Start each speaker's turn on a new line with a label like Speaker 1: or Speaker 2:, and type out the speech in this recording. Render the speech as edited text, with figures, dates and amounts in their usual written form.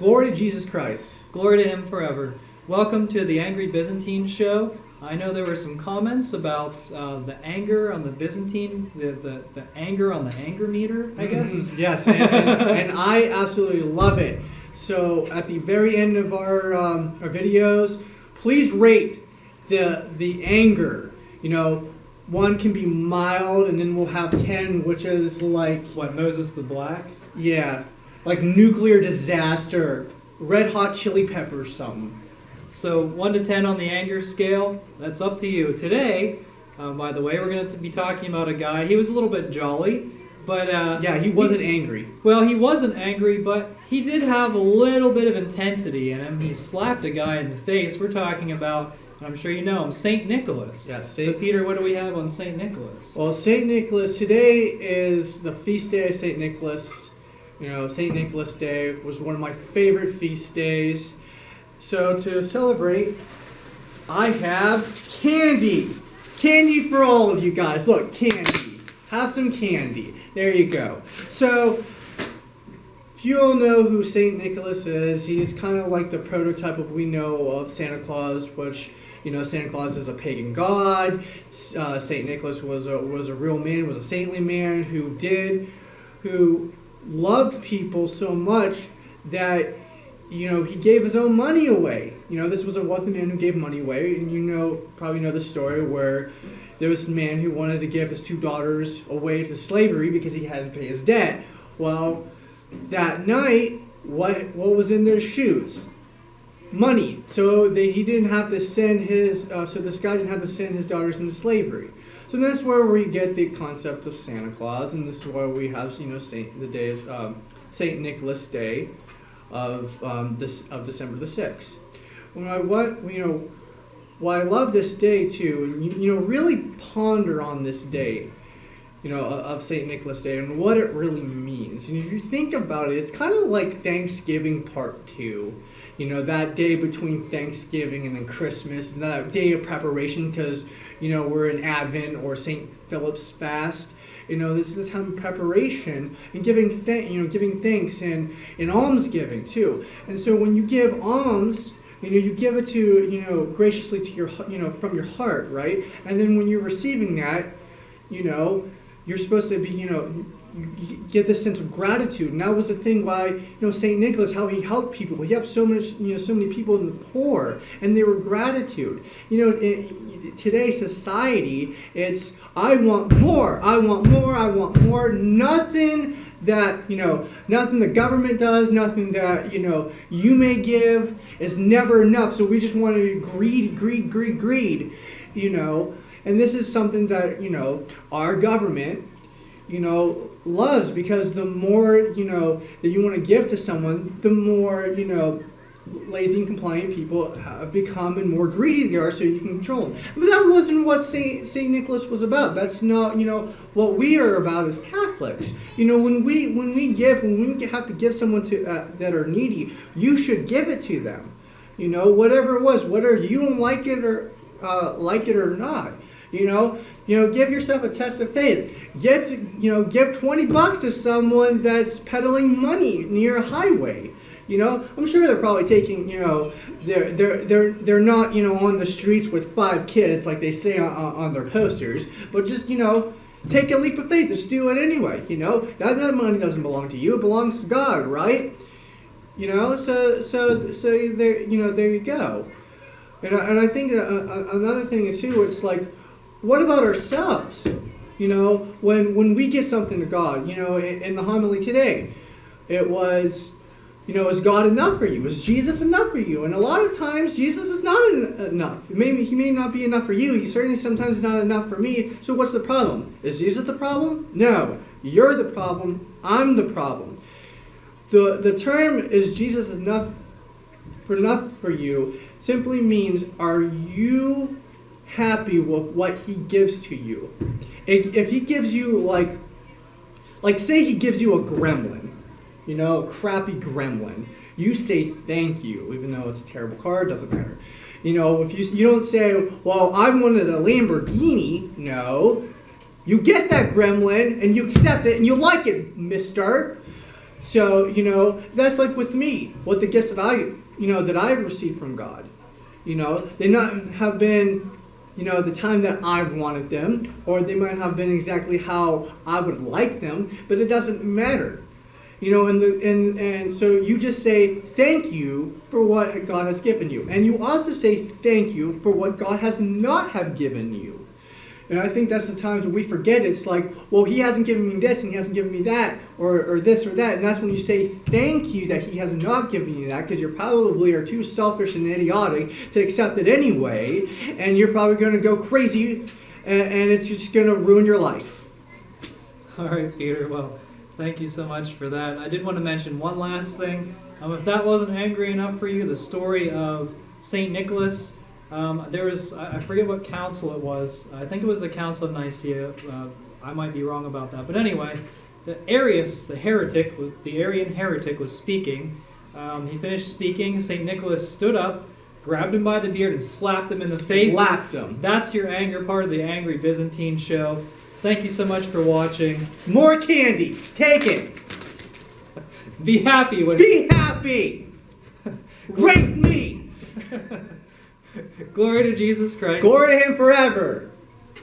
Speaker 1: Glory to Jesus Christ.
Speaker 2: Glory to him forever. Welcome to the Angry Byzantine Show. I know there were some comments about the anger on the Byzantine, the anger on the anger meter, I guess.
Speaker 1: Yes, and I absolutely love it. So at the very end of our videos, please rate the anger. You know, 1 can be mild, and then we'll have 10, which is like...
Speaker 2: What, Moses the Black?
Speaker 1: Yeah, like nuclear disaster, red hot chili peppers, something.
Speaker 2: So 1 to 10 on the anger scale, that's up to you. Today, by the way, we're going to be talking about a guy. He was a little bit jolly, but...
Speaker 1: yeah, he wasn't angry.
Speaker 2: Well, he wasn't angry, but he did have a little bit of intensity in him. He slapped a guy in the face. We're talking about, I'm sure you know him, St. Nicholas.
Speaker 1: Yes.
Speaker 2: So, Peter, what do we have on St. Nicholas?
Speaker 1: Well, St. Nicholas, today is the feast day of St. Nicholas. You know, St. Nicholas Day was one of my favorite feast days. So to celebrate, I have candy. Candy for all of you guys. Look, candy. Have some candy. There you go. So, if you all know who St. Nicholas is, he's kind of like the prototype of we know of Santa Claus, which, you know, Santa Claus is a pagan god. St. Nicholas was a real man, was a saintly man who loved people so much that, you know, he gave his own money away. You know, this was a wealthy man who gave money away, and probably know the story where there was a man who wanted to give his 2 daughters away to slavery because he had to pay his debt. Well, that night, what was in their shoes? Money. So he didn't have to send his. So this guy didn't have to send his daughters into slavery. So that's where we get the concept of Santa Claus, and this is why we have, you know, the day of Saint Nicholas Day of December the 6th. Why I love this day too, and you know, really ponder on this day, you know, of St. Nicholas Day and what it really means. And if you think about it, it's kind of like Thanksgiving Part 2. You know, that day between Thanksgiving and then Christmas, and that day of preparation because, you know, we're in Advent or St. Philip's fast. You know, this is the time of preparation and giving thanks and almsgiving too. And so when you give alms, you know, you give it to, you know, graciously to your, you know, from your heart, right? And then when you're receiving that, you know, you're supposed to be, you know, you get this sense of gratitude. And that was the thing why, you know, St. Nicholas, how he helped people. He helped so many people in the poor, and they were gratitude. You know, in today's society, it's, I want more, I want more, I want more. Nothing that, you know, nothing the government does, nothing that, you know, you may give is never enough. So we just want to greed, you know. And this is something that, you know, our government, you know, loves, because the more, you know, that you want to give to someone, the more, you know, lazy and compliant people have become and more greedy they are, so you can control them. But that wasn't what Saint Nicholas was about. That's not, you know, what we are about as Catholics. You know, when we have to give someone to that are needy, you should give it to them. You know, whatever it was, whether you don't like it or not. You know, give yourself a test of faith. Give $20 to someone that's peddling money near a highway. You know, I'm sure they're probably taking, you know, they're not, you know, on the streets with 5 kids like they say on their posters, but just, you know, take a leap of faith. Just do it anyway. You know, that money doesn't belong to you; it belongs to God, right? You know, so there, you know, there you go. And I think another thing is too, it's like, what about ourselves? You know, when we give something to God, you know, in the homily today, it was, you know, is God enough for you? Is Jesus enough for you? And a lot of times, Jesus is not enough. He may not be enough for you. He certainly sometimes is not enough for me. So what's the problem? Is Jesus the problem? No. You're the problem. I'm the problem. The term, is Jesus enough for you, simply means, are you happy with what he gives to you? If he gives you, like say he gives you a gremlin, you know, a crappy gremlin, you say thank you, even though it's a terrible car, it doesn't matter. You know, if you don't say, well, I wanted a Lamborghini. No, you get that gremlin and you accept it and you like it, mister. So, that's like with me, what the gifts that I've received from God. They not have been, the time that I wanted them, or they might have been exactly how I would like them, but it doesn't matter. And so you just say thank you for what God has given you. And you also say thank you for what God has not have given you. And I think that's the times when we forget. It's like, well, he hasn't given me this and he hasn't given me that, or this or that. And that's when you say thank you that he has not given you that, because you probably are too selfish and idiotic to accept it anyway. And you're probably going to go crazy, and it's just going to ruin your life.
Speaker 2: All right, Peter. Well, thank you so much for that. I did want to mention one last thing. If that wasn't angry enough for you, the story of St. Nicholas. There was, I forget what council it was. I think it was the Council of Nicaea. I might be wrong about that. But anyway, the Arian heretic was speaking. He finished speaking. St. Nicholas stood up, grabbed him by the beard, and slapped him in the face.
Speaker 1: Slapped him.
Speaker 2: That's your anger part of the Angry Byzantine Show. Thank you so much for watching.
Speaker 1: More candy. Take it.
Speaker 2: Be happy with
Speaker 1: Be happy. Rape me.
Speaker 2: Glory to Jesus Christ.
Speaker 1: Glory to him forever.